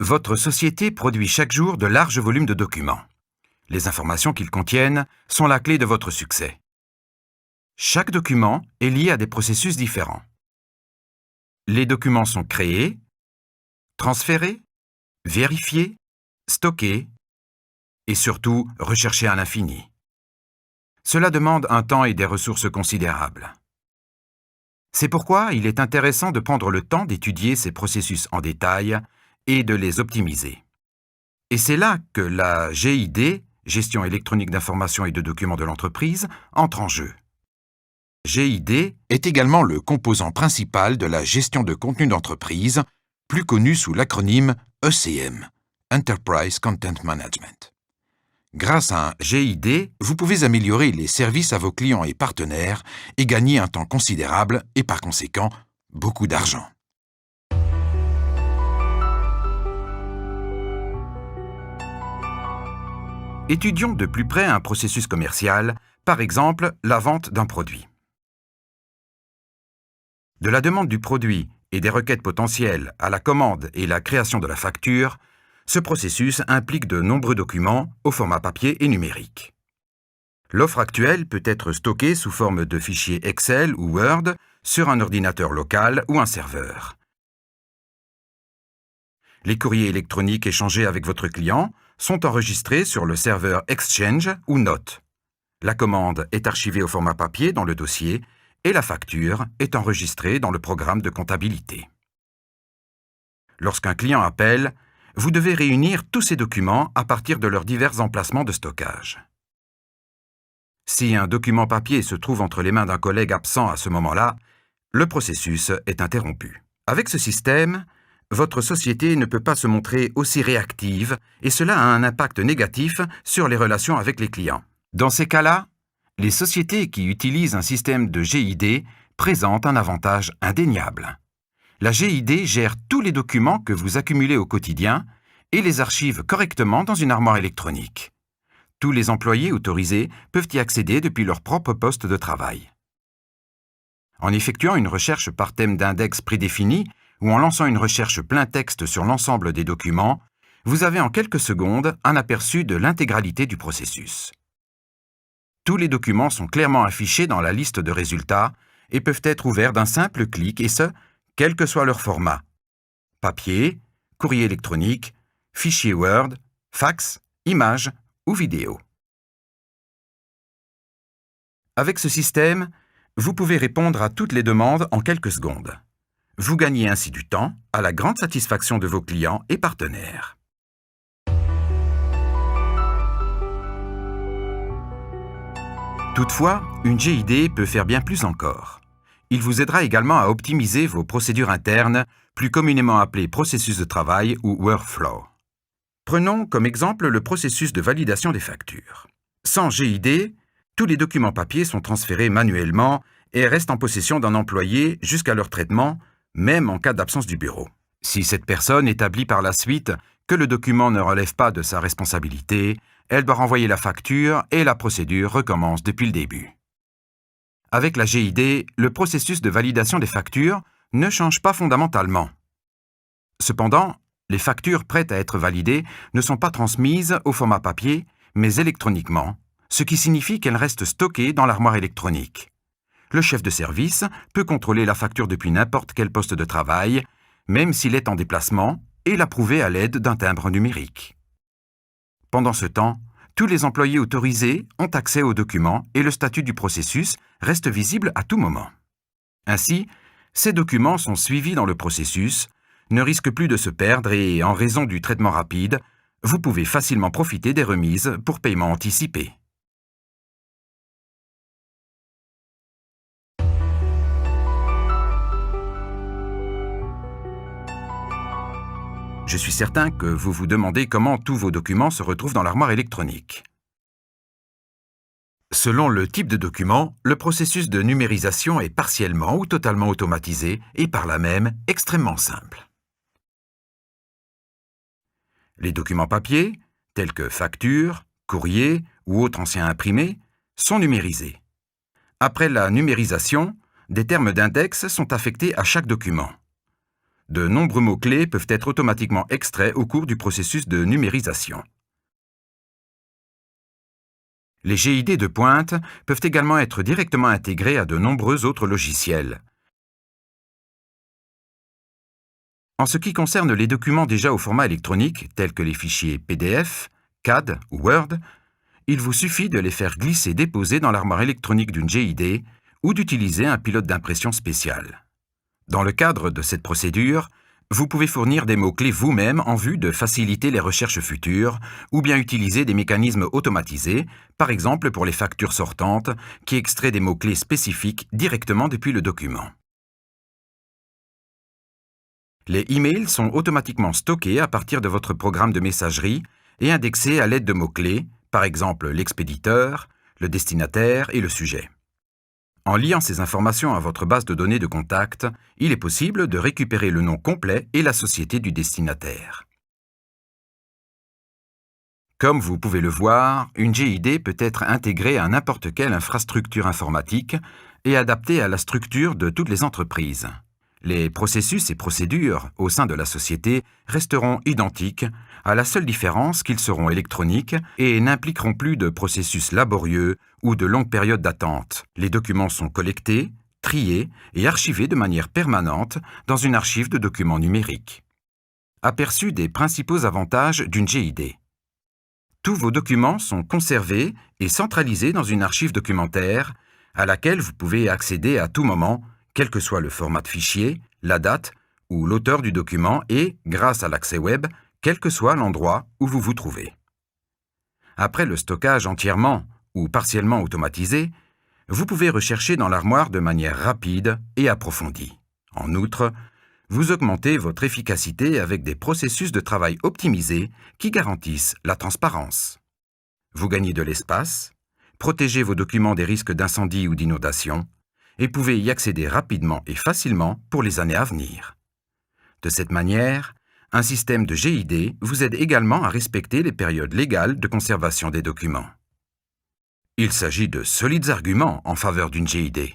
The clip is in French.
Votre société produit chaque jour de larges volumes de documents. Les informations qu'ils contiennent sont la clé de votre succès. Chaque document est lié à des processus différents. Les documents sont créés, transférés, vérifiés, stockés et surtout recherchés à l'infini. Cela demande un temps et des ressources considérables. C'est pourquoi il est intéressant de prendre le temps d'étudier ces processus en détail et de les optimiser. Et c'est là que la GID, Gestion électronique d'informations et de documents de l'entreprise, entre en jeu. GID est également le composant principal de la gestion de contenu d'entreprise, plus connu sous l'acronyme ECM, Enterprise Content Management. Grâce à un GID, vous pouvez améliorer les services à vos clients et partenaires et gagner un temps considérable et par conséquent, beaucoup d'argent. Étudions de plus près un processus commercial, par exemple la vente d'un produit. De la demande du produit et des requêtes potentielles à la commande et la création de la facture, ce processus implique de nombreux documents au format papier et numérique. L'offre actuelle peut être stockée sous forme de fichiers Excel ou Word sur un ordinateur local ou un serveur. Les courriers électroniques échangés avec votre client sont enregistrés sur le serveur Exchange ou Note. La commande est archivée au format papier dans le dossier et la facture est enregistrée dans le programme de comptabilité. Lorsqu'un client appelle, vous devez réunir tous ces documents à partir de leurs divers emplacements de stockage. Si un document papier se trouve entre les mains d'un collègue absent à ce moment-là, le processus est interrompu. Avec ce système, votre société ne peut pas se montrer aussi réactive et cela a un impact négatif sur les relations avec les clients. Dans ces cas-là, les sociétés qui utilisent un système de GID présentent un avantage indéniable. La GID gère tous les documents que vous accumulez au quotidien et les archive correctement dans une armoire électronique. Tous les employés autorisés peuvent y accéder depuis leur propre poste de travail. En effectuant une recherche par thème d'index prédéfini ou en lançant une recherche plein texte sur l'ensemble des documents, vous avez en quelques secondes un aperçu de l'intégralité du processus. Tous les documents sont clairement affichés dans la liste de résultats et peuvent être ouverts d'un simple clic et ce, quel que soit leur format. Papier, courrier électronique, fichier Word, fax, image ou vidéo. Avec ce système, vous pouvez répondre à toutes les demandes en quelques secondes. Vous gagnez ainsi du temps à la grande satisfaction de vos clients et partenaires. Toutefois, une GID peut faire bien plus encore. Il vous aidera également à optimiser vos procédures internes, plus communément appelées processus de travail ou workflow. Prenons comme exemple le processus de validation des factures. Sans GID, tous les documents papier sont transférés manuellement et restent en possession d'un employé jusqu'à leur traitement, même en cas d'absence du bureau. Si cette personne établit par la suite que le document ne relève pas de sa responsabilité, elle doit renvoyer la facture et la procédure recommence depuis le début. Avec la GID, le processus de validation des factures ne change pas fondamentalement. Cependant, les factures prêtes à être validées ne sont pas transmises au format papier, mais électroniquement, ce qui signifie qu'elles restent stockées dans l'armoire électronique. Le chef de service peut contrôler la facture depuis n'importe quel poste de travail, même s'il est en déplacement, et l'approuver à l'aide d'un timbre numérique. Pendant ce temps, tous les employés autorisés ont accès aux documents et le statut du processus reste visible à tout moment. Ainsi, ces documents sont suivis dans le processus, ne risquent plus de se perdre et, en raison du traitement rapide, vous pouvez facilement profiter des remises pour paiement anticipé. Je suis certain que vous vous demandez comment tous vos documents se retrouvent dans l'armoire électronique. Selon le type de document, le processus de numérisation est partiellement ou totalement automatisé et par là même extrêmement simple. Les documents papier, tels que factures, courriers ou autres anciens imprimés, sont numérisés. Après la numérisation, des termes d'index sont affectés à chaque document. De nombreux mots-clés peuvent être automatiquement extraits au cours du processus de numérisation. Les GID de pointe peuvent également être directement intégrés à de nombreux autres logiciels. En ce qui concerne les documents déjà au format électronique, tels que les fichiers PDF, CAD ou Word, il vous suffit de les faire glisser-déposer dans l'armoire électronique d'une GID ou d'utiliser un pilote d'impression spécial. Dans le cadre de cette procédure, vous pouvez fournir des mots-clés vous-même en vue de faciliter les recherches futures ou bien utiliser des mécanismes automatisés, par exemple pour les factures sortantes, qui extraient des mots-clés spécifiques directement depuis le document. Les emails sont automatiquement stockés à partir de votre programme de messagerie et indexés à l'aide de mots-clés, par exemple l'expéditeur, le destinataire et le sujet. En liant ces informations à votre base de données de contact, il est possible de récupérer le nom complet et la société du destinataire. Comme vous pouvez le voir, une GID peut être intégrée à n'importe quelle infrastructure informatique et adaptée à la structure de toutes les entreprises. Les processus et procédures au sein de la société resteront identiques, à la seule différence qu'ils seront électroniques et n'impliqueront plus de processus laborieux ou de longues périodes d'attente. Les documents sont collectés, triés et archivés de manière permanente dans une archive de documents numériques. Aperçu des principaux avantages d'une GID. Tous vos documents sont conservés et centralisés dans une archive documentaire à laquelle vous pouvez accéder à tout moment, quel que soit le format de fichier, la date ou l'auteur du document et, grâce à l'accès web, quel que soit l'endroit où vous vous trouvez. Après le stockage entièrement ou partiellement automatisé, vous pouvez rechercher dans l'armoire de manière rapide et approfondie. En outre, vous augmentez votre efficacité avec des processus de travail optimisés qui garantissent la transparence. Vous gagnez de l'espace, protégez vos documents des risques d'incendie ou d'inondation, et pouvez y accéder rapidement et facilement pour les années à venir. De cette manière, un système de GID vous aide également à respecter les périodes légales de conservation des documents. Il s'agit de solides arguments en faveur d'une GID.